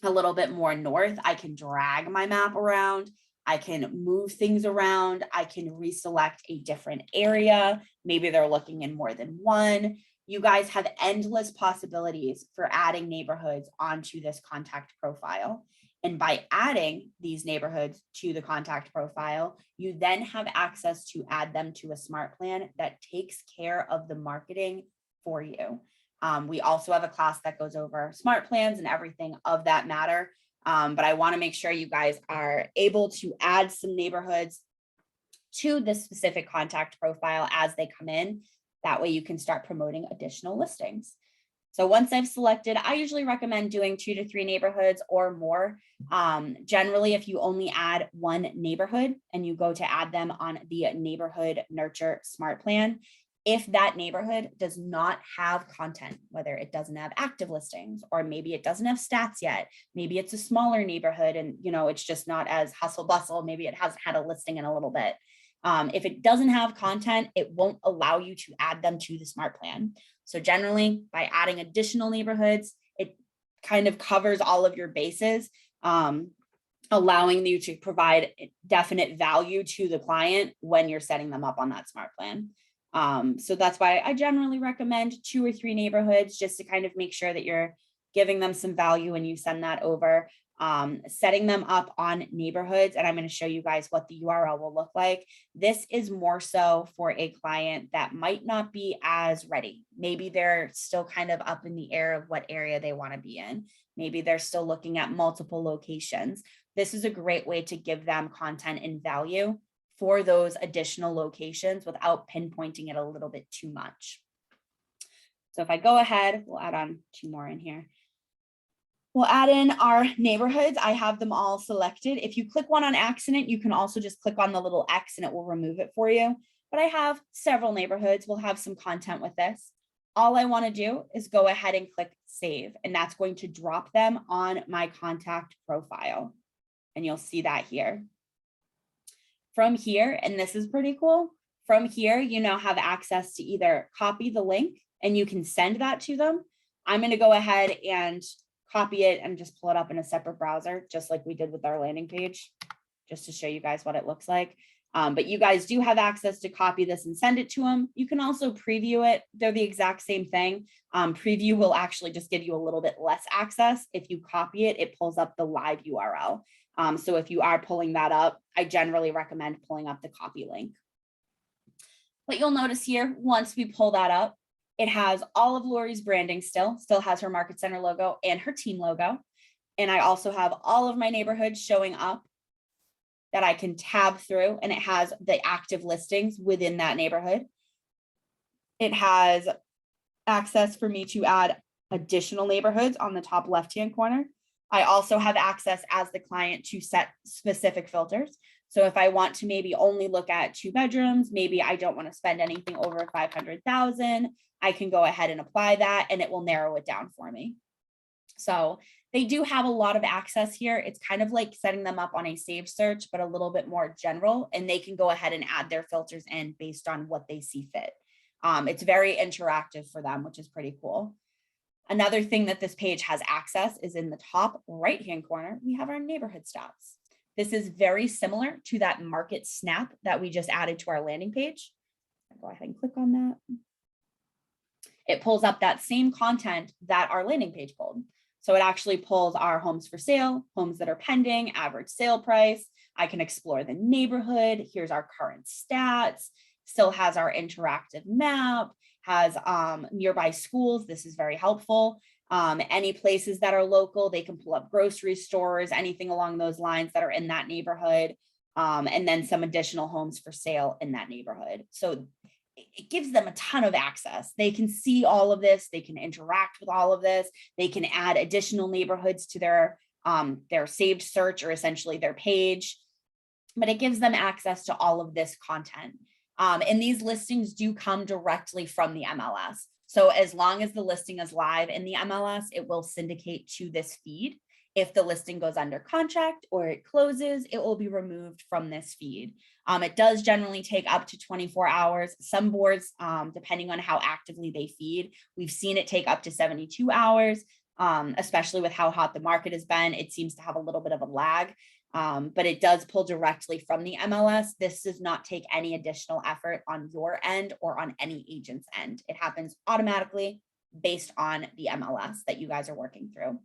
S1: a little bit more north, I can drag my map around. I can move things around. I can reselect a different area. Maybe they're looking in more than one. You guys have endless possibilities for adding neighborhoods onto this contact profile. And by adding these neighborhoods to the contact profile, you then have access to add them to a smart plan that takes care of the marketing for you. We also have a class that goes over smart plans and everything of that matter. But I want to make sure you guys are able to add some neighborhoods to this specific contact profile as they come in. That way you can start promoting additional listings. So once I've selected, I usually recommend doing 2 to 3 neighborhoods or more. Generally, if you only add one neighborhood and you go to add them on the neighborhood nurture smart plan, if that neighborhood does not have content, whether it doesn't have active listings, or maybe it doesn't have stats yet, maybe it's a smaller neighborhood and it's just not as hustle bustle, maybe it hasn't had a listing in a little bit. If it doesn't have content, it won't allow you to add them to the smart plan. So generally, by adding additional neighborhoods, it kind of covers all of your bases, allowing you to provide definite value to the client when you're setting them up on that smart plan. So that's why I generally recommend 2 or 3 neighborhoods, just to kind of make sure that you're giving them some value when you send that over. Setting them up on neighborhoods, and I'm going to show you guys what the URL will look like. This is more so for a client that might not be as ready. Maybe they're still kind of up in the air of what area they want to be in. Maybe they're still looking at multiple locations. This is a great way to give them content and value for those additional locations without pinpointing it a little bit too much. So if I go ahead, we'll add on 2 more in here. We'll add in our neighborhoods. I have them all selected. If you click one on accident, you can also just click on the little X and it will remove it for you. But I have several neighborhoods. We'll have some content with this. All I want to do is go ahead and click save, and that's going to drop them on my contact profile. And you'll see that here. From here, and this is pretty cool, from here, you now have access to either copy the link and you can send that to them. I'm going to go ahead and copy it and just pull it up in a separate browser, just like we did with our landing page, just to show you guys what it looks like. But you guys do have access to copy this and send it to them. You can also preview it. They're the exact same thing. Preview will actually just give you a little bit less access. If you copy it, it pulls up the live URL. So if you are pulling that up, I generally recommend pulling up the copy link. But you'll notice here, once we pull that up, it has all of Lori's branding still has her Market Center logo and her team logo. And I also have all of my neighborhoods showing up that I can tab through, and it has the active listings within that neighborhood. It has access for me to add additional neighborhoods on the top left-hand corner. I also have access as the client to set specific filters. So if I want to maybe only look at 2 bedrooms, maybe I don't want to spend anything over 500,000, I can go ahead and apply that and it will narrow it down for me. So they do have a lot of access here. It's kind of like setting them up on a saved search, but a little bit more general, and they can go ahead and add their filters in based on what they see fit. It's very interactive for them, which is pretty cool. Another thing that this page has access is in the top right-hand corner, we have our neighborhood stats. This is very similar to that market snap that we just added to our landing page. I'll go ahead and click on that. It pulls up that same content that our landing page pulled. So it actually pulls our homes for sale, homes that are pending, average sale price. I can explore the neighborhood. Here's our current stats. Still has our interactive map, has nearby schools. This is very helpful. Any places that are local, they can pull up grocery stores, anything along those lines that are in that neighborhood, and then some additional homes for sale in that neighborhood. So it gives them a ton of access. They can see all of this. They can interact with all of this. They can add additional neighborhoods to their saved search, or essentially their page, but it gives them access to all of this content. And these listings do come directly from the MLS. So as long as the listing is live in the MLS, it will syndicate to this feed. If the listing goes under contract or it closes, it will be removed from this feed. It does generally take up to 24 hours. Some boards, depending on how actively they feed, we've seen it take up to 72 hours, especially with how hot the market has been. It seems to have a little bit of a lag, but it does pull directly from the MLS. This does not take any additional effort on your end or on any agent's end. It happens automatically based on the MLS that you guys are working through.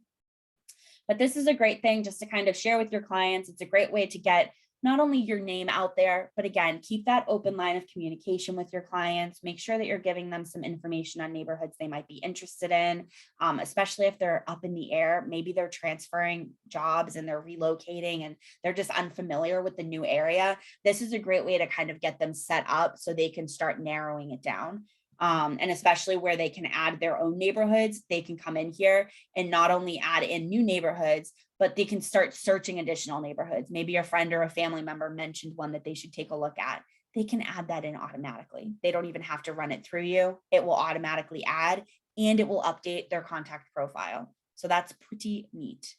S1: But this is a great thing just to kind of share with your clients. It's a great way to get not only your name out there, but again, keep that open line of communication with your clients. Make sure that you're giving them some information on neighborhoods they might be interested in, especially if they're up in the air. Maybe they're transferring jobs and they're relocating and they're just unfamiliar with the new area. This is a great way to kind of get them set up so they can start narrowing it down. And especially where they can add their own neighborhoods, they can come in here and not only add in new neighborhoods, but they can start searching additional neighborhoods. Maybe a friend or a family member mentioned one that they should take a look at. They can add that in automatically. They don't even have to run it through you. It will automatically add and it will update their contact profile. So that's pretty neat.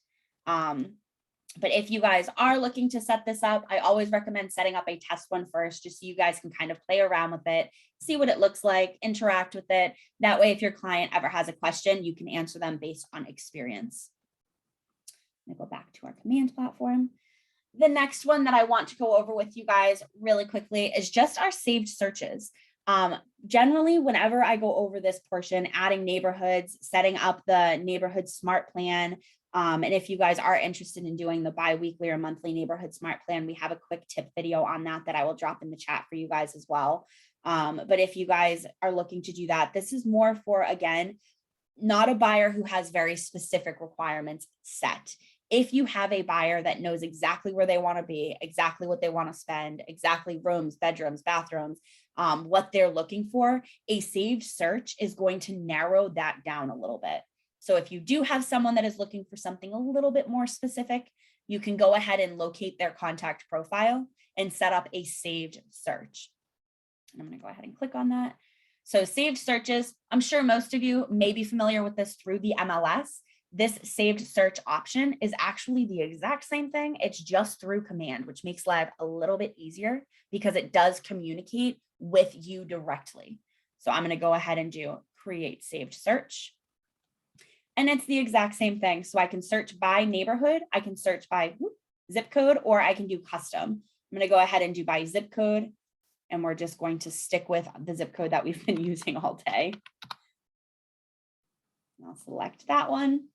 S1: But if you guys are looking to set this up, I always recommend setting up a test one first, just so you guys can kind of play around with it, see what it looks like, interact with it. That way, if your client ever has a question, you can answer them based on experience. I'm gonna go back to our command platform. The next one that I want to go over with you guys really quickly is just our saved searches. Generally, whenever I go over this portion, adding neighborhoods, setting up the neighborhood smart plan, and if you guys are interested in doing the bi-weekly or monthly neighborhood smart plan, we have a quick tip video on that I will drop in the chat for you guys as well. But if you guys are looking to do that, this is more for, again, not a buyer who has very specific requirements set. If you have a buyer that knows exactly where they want to be, exactly what they want to spend, exactly rooms, bedrooms, bathrooms, what they're looking for, a saved search is going to narrow that down a little bit. So if you do have someone that is looking for something a little bit more specific, you can go ahead and locate their contact profile and set up a saved search. And I'm going to go ahead and click on that. So saved searches, I'm sure most of you may be familiar with this through the MLS. This saved search option is actually the exact same thing. It's just through command, which makes life a little bit easier because it does communicate with you directly. So I'm going to go ahead and do create saved search. And it's the exact same thing. So I can search by neighborhood, I can search by zip code, or I can do custom. I'm going to go ahead and do by zip code. And we're just going to stick with the zip code that we've been using all day. I'll select that one.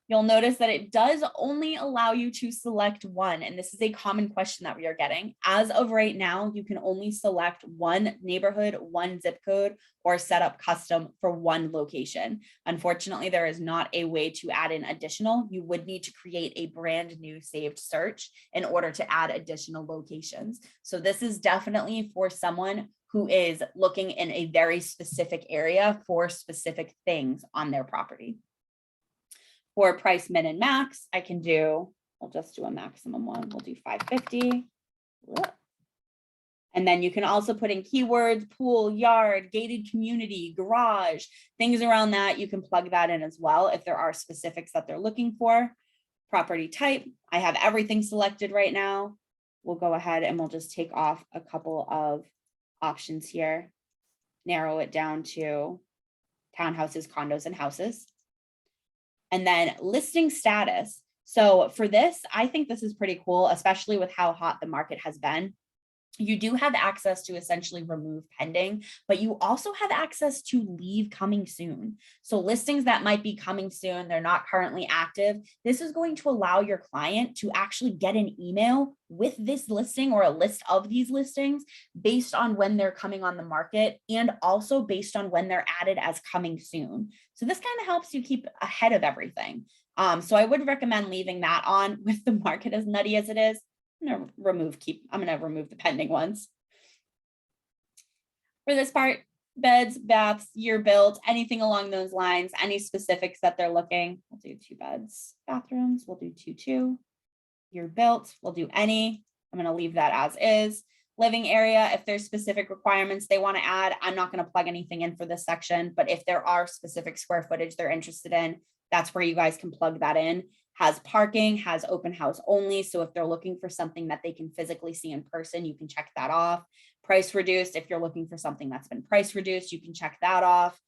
S1: You'll notice that it does only allow you to select one. And this is a common question that we are getting. As of right now, you can only select one neighborhood, one zip code, or set up custom for one location. Unfortunately, there is not a way to add in additional. You would need to create a brand new saved search in order to add additional locations. So this is definitely for someone who is looking in a very specific area for specific things on their property. For price min and max, I can do, we'll just do a maximum one. We'll do 550. And then you can also put in keywords, pool, yard, gated community, garage, things around that. You can plug that in as well if there are specifics that they're looking for. Property type, I have everything selected right now. We'll go ahead and we'll just take off a couple of options here, narrow it down to townhouses, condos, and houses. And then listing status. So for this, I think this is pretty cool, especially with how hot the market has been. You do have access to essentially remove pending, but you also have access to leave coming soon. So listings that might be coming soon, they're not currently active. This is going to allow your client to actually get an email with this listing or a list of these listings based on when they're coming on the market and also based on when they're added as coming soon. So this kind of helps you keep ahead of everything. So I would recommend leaving that on with the market as nutty as it is. I'm going to remove the pending ones. For this part, beds, baths, year built, anything along those lines, any specifics that they're looking. We'll do 2 beds, bathrooms. We'll do 2. Year built. We'll do any. I'm going to leave that as is. Living area, if there's specific requirements they want to add, I'm not going to plug anything in for this section, but if there are specific square footage they're interested in, that's where you guys can plug that in. Has parking, has open house only. So if they're looking for something that they can physically see in person, you can check that off. Price reduced, if you're looking for something that's been price reduced, you can check that off.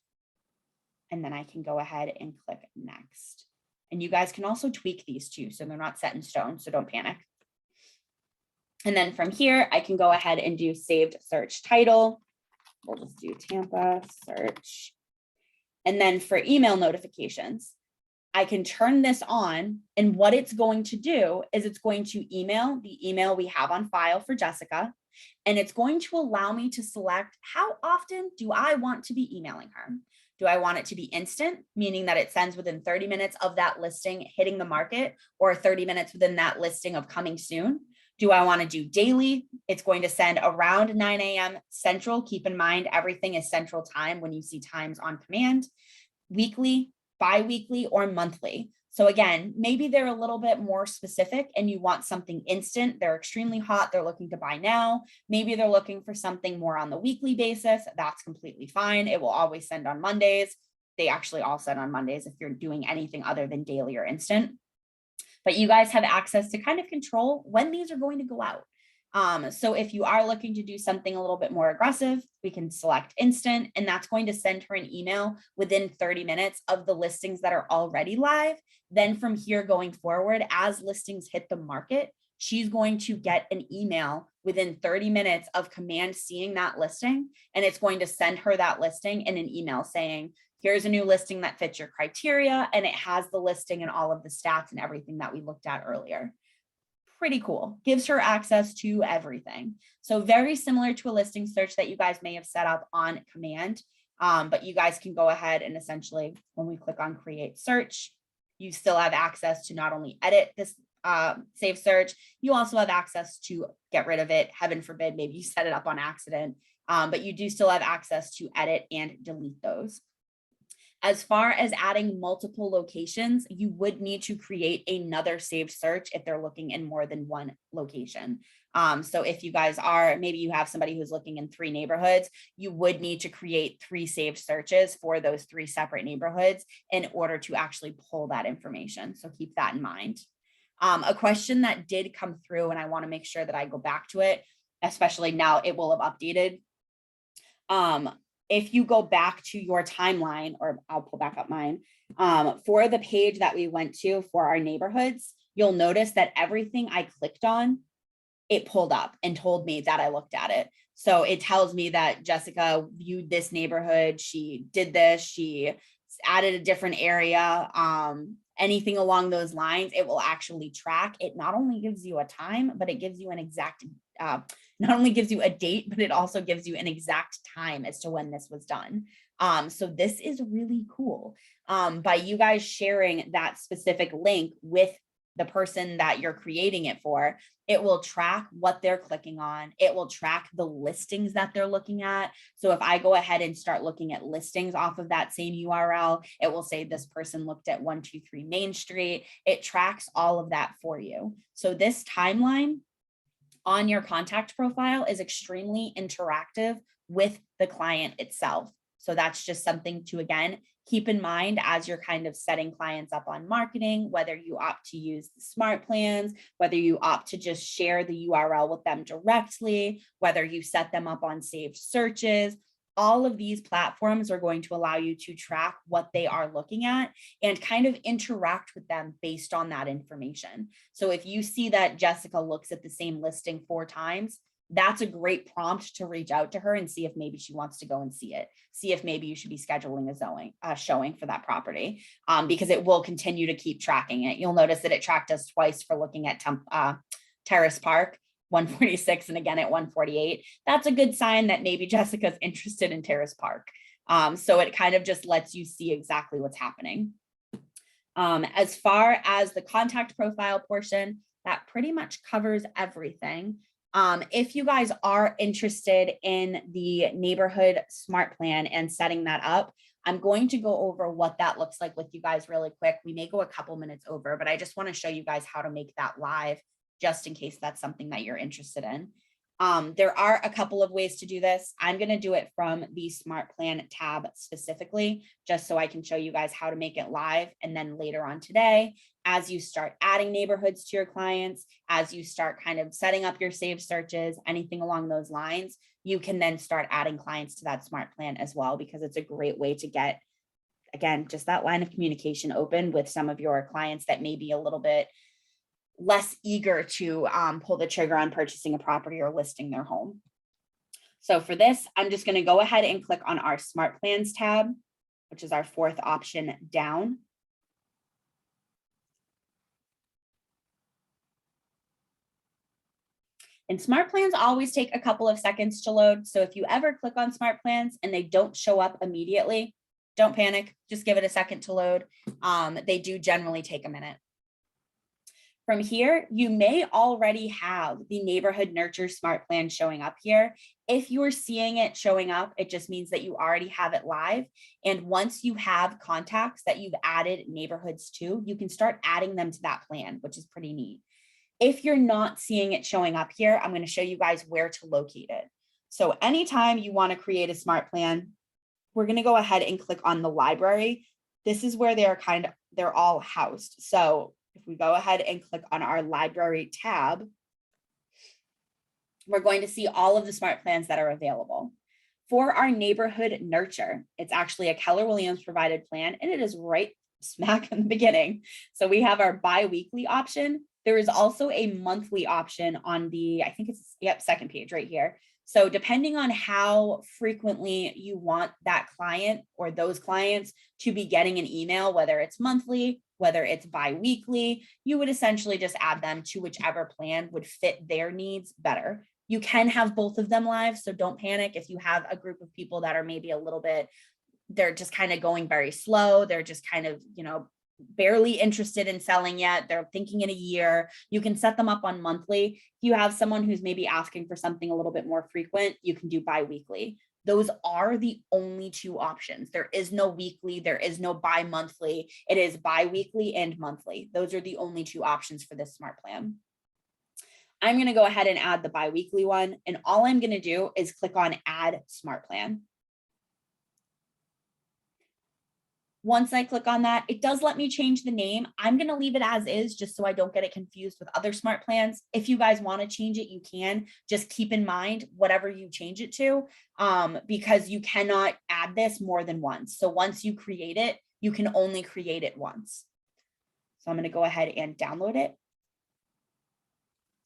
S1: And then I can go ahead and click next. And you guys can also tweak these too, so they're not set in stone, so don't panic. And then from here, I can go ahead and do saved search title. We'll just do Tampa search. And then for email notifications, I can turn this on, and what it's going to do is it's going to email the email we have on file for Jessica, and it's going to allow me to select how often do I want to be emailing her. Do I want it to be instant, meaning that it sends within 30 minutes of that listing hitting the market, or 30 minutes within that listing of coming soon? Do I want to do daily? It's going to send around 9 a.m. Central. Keep in mind, everything is Central time when you see times on command. Weekly, bi-weekly, or monthly. So again, maybe they're a little bit more specific and you want something instant. They're extremely hot. They're looking to buy now. Maybe they're looking for something more on the weekly basis. That's completely fine. It will always send on Mondays. They actually all send on Mondays if you're doing anything other than daily or instant. But you guys have access to kind of control when these are going to go out. So if you are looking to do something a little bit more aggressive, we can select instant, and that's going to send her an email within 30 minutes of the listings that are already live. Then from here going forward, as listings hit the market, she's going to get an email within 30 minutes of command seeing that listing, and it's going to send her that listing in an email saying, here's a new listing that fits your criteria, and it has the listing and all of the stats and everything that we looked at earlier. Pretty cool. Gives her access to everything. So very similar to a listing search that you guys may have set up on command, but you guys can go ahead and essentially, when we click on create search, you still have access to not only edit this save search, you also have access to get rid of it. Heaven forbid, maybe you set it up on accident, but you do still have access to edit and delete those. As far as adding multiple locations, you would need to create another saved search if they're looking in more than one location. So if you guys are, maybe you have somebody who's looking in 3 neighborhoods, you would need to create 3 saved searches for those 3 separate neighborhoods in order to actually pull that information. So keep that in mind. A question that did come through, and I want to make sure that I go back to it, especially now it will have updated. If you go back to your timeline, or I'll pull back up mine, for the page that we went to for our neighborhoods, you'll notice that everything I clicked on, it pulled up and told me that I looked at it. So it tells me that Jessica viewed this neighborhood, she did this, she added a different area, anything along those lines, it will actually track. It not only gives you a time, but it gives you an exact not only gives you a date, but it also gives you an exact time as to when this was done. So this is really cool. By you guys sharing that specific link with the person that you're creating it for, it will track what they're clicking on. It will track the listings that they're looking at. So if I go ahead and start looking at listings off of that same URL, it will say this person looked at 123 Main Street. It tracks all of that for you. So this timeline on your contact profile is extremely interactive with the client itself. So that's just something to, again, keep in mind as you're kind of setting clients up on marketing, whether you opt to use the smart plans, whether you opt to just share the URL with them directly, whether you set them up on saved searches. All of these platforms are going to allow you to track what they are looking at and kind of interact with them based on that information. So if you see that Jessica looks at the same listing 4 times, that's a great prompt to reach out to her and see if maybe she wants to go and see it. See if maybe you should be scheduling a showing for that property, because it will continue to keep tracking it. You'll notice that it tracked us twice for looking at Terrace Park, 146, and again at 148. That's a good sign that maybe Jessica's interested in Terrace Park. So it kind of just lets you see exactly what's happening. As far as the contact profile portion, that pretty much covers everything. If you guys are interested in the neighborhood smart plan and setting that up, I'm going to go over what that looks like with you guys really quick. We may go a couple minutes over, but I just want to show you guys how to make that live, just in case that's something that you're interested in. There are a couple of ways to do this. I'm going to do it from the Smart Plan tab specifically, just so I can show you guys how to make it live. And then later on today, as you start adding neighborhoods to your clients, as you start kind of setting up your saved searches, anything along those lines, you can then start adding clients to that Smart Plan as well, because it's a great way to get, again, just that line of communication open with some of your clients that may be a little bit less eager to pull the trigger on purchasing a property or listing their home. So for this, I'm just going to go ahead and click on our Smart Plans tab, which is our 4th option down. And smart plans always take a couple of seconds to load. So if you ever click on smart plans and they don't show up immediately, don't panic, just give it a second to load. They do generally take a minute. From here, you may already have the neighborhood nurture smart plan showing up here. If you're seeing it showing up, it just means that you already have it live. And once you have contacts that you've added neighborhoods to, you can start adding them to that plan, which is pretty neat. If you're not seeing it showing up here, I'm going to show you guys where to locate it. So anytime you want to create a smart plan, we're going to go ahead and click on the library. This is where they're all housed. So if we go ahead and click on our library tab, we're going to see all of the smart plans that are available. For our neighborhood nurture, it's actually a Keller Williams provided plan, and it is right smack in the beginning. So we have our bi-weekly option. There is also a monthly option on the, I think it's, second page right here. So depending on how frequently you want that client or those clients to be getting an email, whether it's monthly, whether it's bi-weekly, you would essentially just add them to whichever plan would fit their needs better. You can have both of them live, so don't panic if you have a group of people that are maybe a little bit, they're just kind of going very slow. They're just kind of, barely interested in selling yet. They're thinking in a year. You can set them up on monthly. If you have someone who's maybe asking for something a little bit more frequent, you can do bi-weekly. Those are the only two options. There is no weekly, there is no bi-monthly. It is bi-weekly and monthly. Those are the only two options for this smart plan. I'm going to go ahead and add the bi-weekly one. And all I'm going to do is click on add smart plan. Once I click on that, it does let me change the name. I'm going to leave it as is just so I don't get it confused with other smart plans. If you guys want to change it, you can. Just keep in mind whatever you change it to, because you cannot add this more than once. So once you create it, you can only create it once. So I'm going to go ahead and download it.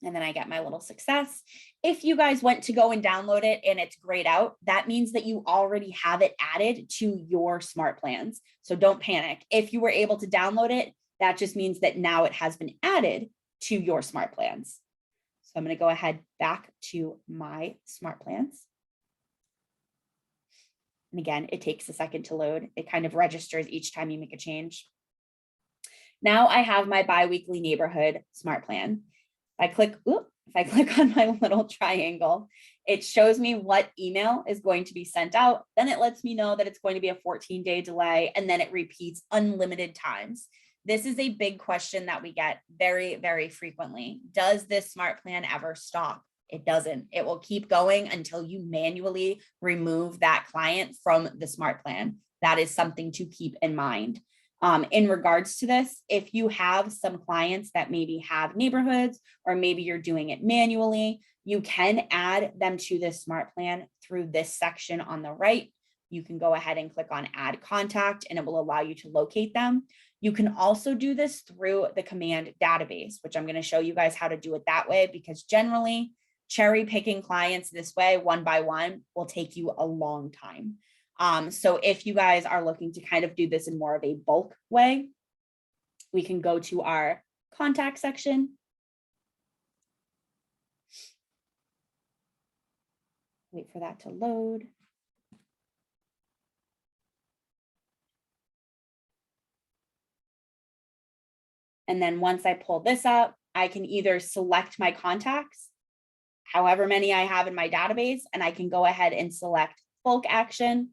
S1: And then I get my little success. If you guys went to go and download it and it's grayed out, that means that you already have it added to your smart plans. So don't panic. If you were able to download it, that just means that now it has been added to your smart plans. So I'm going to go ahead back to my smart plans. And again, it takes a second to load. It kind of registers each time you make a change. Now I have my bi-weekly neighborhood smart plan. If I click on my little triangle, it shows me what email is going to be sent out. Then it lets me know that it's going to be a 14-day delay, and then it repeats unlimited times. This is a big question that we get very, very frequently. Does this smart plan ever stop? It doesn't. It will keep going until you manually remove that client from the smart plan. That is something to keep in mind. In regards to this, if you have some clients that maybe have neighborhoods, or maybe you're doing it manually, you can add them to this smart plan through this section on the right. You can go ahead and click on add contact, and it will allow you to locate them. You can also do this through the command database, which I'm going to show you guys how to do it that way, because generally cherry picking clients this way, one by one, will take you a long time. So if you guys are looking to kind of do this in more of a bulk way, we can go to our contact section. Wait for that to load. And then once I pull this up, I can either select my contacts, however many I have in my database, and I can go ahead and select bulk action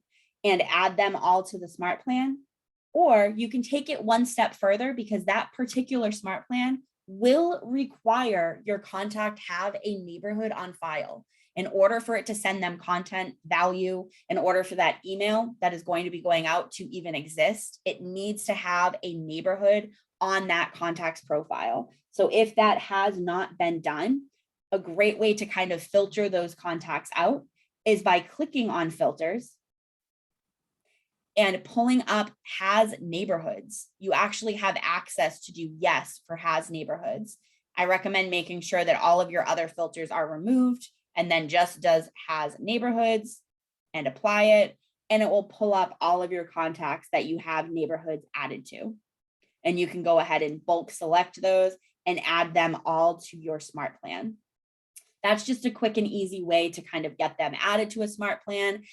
S1: and add them all to the smart plan. Or you can take it one step further, because that particular smart plan will require your contact have a neighborhood on file. In order for it to send them content value, in order for that email that is going to be going out to even exist, it needs to have a neighborhood on that contact's profile. So if that has not been done, a great way to kind of filter those contacts out is by clicking on filters and pulling up has neighborhoods. You actually have access to do yes for has neighborhoods. I recommend making sure that all of your other filters are removed, and then just does has neighborhoods and apply it. And it will pull up all of your contacts that you have neighborhoods added to. And you can go ahead and bulk select those and add them all to your smart plan. That's just a quick and easy way to kind of get them added to a smart plan.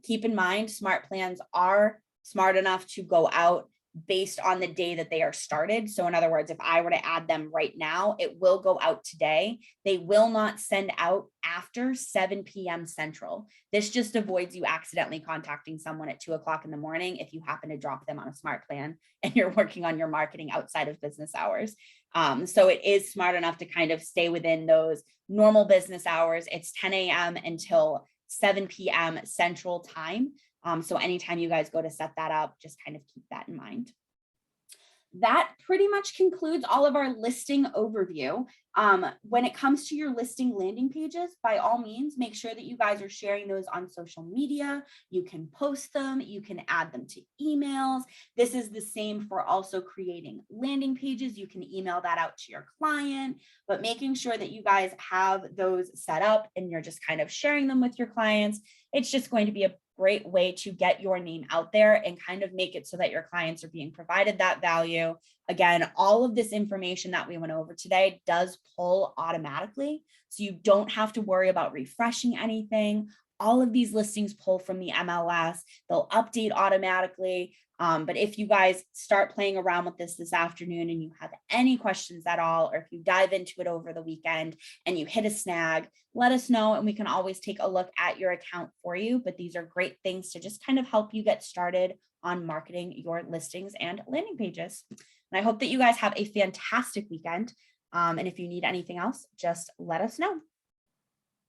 S1: Keep in mind, smart plans are smart enough to go out based on the day that they are started. So in other words, if I were to add them right now, it will go out today. They will not send out after 7 p.m. Central. This just avoids you accidentally contacting someone at 2 o'clock in the morning if you happen to drop them on a smart plan and you're working on your marketing outside of business hours. So it is smart enough to kind of stay within those normal business hours. It's 10 a.m. until 7 p.m. Central time. So anytime you guys go to set that up, just kind of keep that in mind. That pretty much concludes all of our listing overview. When it comes to your listing landing pages, by all means, make sure that you guys are sharing those on social media. You can post them, you can add them to emails. This is the same for also creating landing pages. You can email that out to your client, but making sure that you guys have those set up and you're just kind of sharing them with your clients. It's just going to be a great way to get your name out there and kind of make it so that your clients are being provided that value. Again, all of this information that we went over today does pull automatically. So you don't have to worry about refreshing anything. All of these listings pull from the MLS. They'll update automatically. But if you guys start playing around with this afternoon and you have any questions at all, or if you dive into it over the weekend and you hit a snag, let us know and we can always take a look at your account for you. But these are great things to just kind of help you get started on marketing your listings and landing pages. And I hope that you guys have a fantastic weekend. And if you need anything else, just let us know.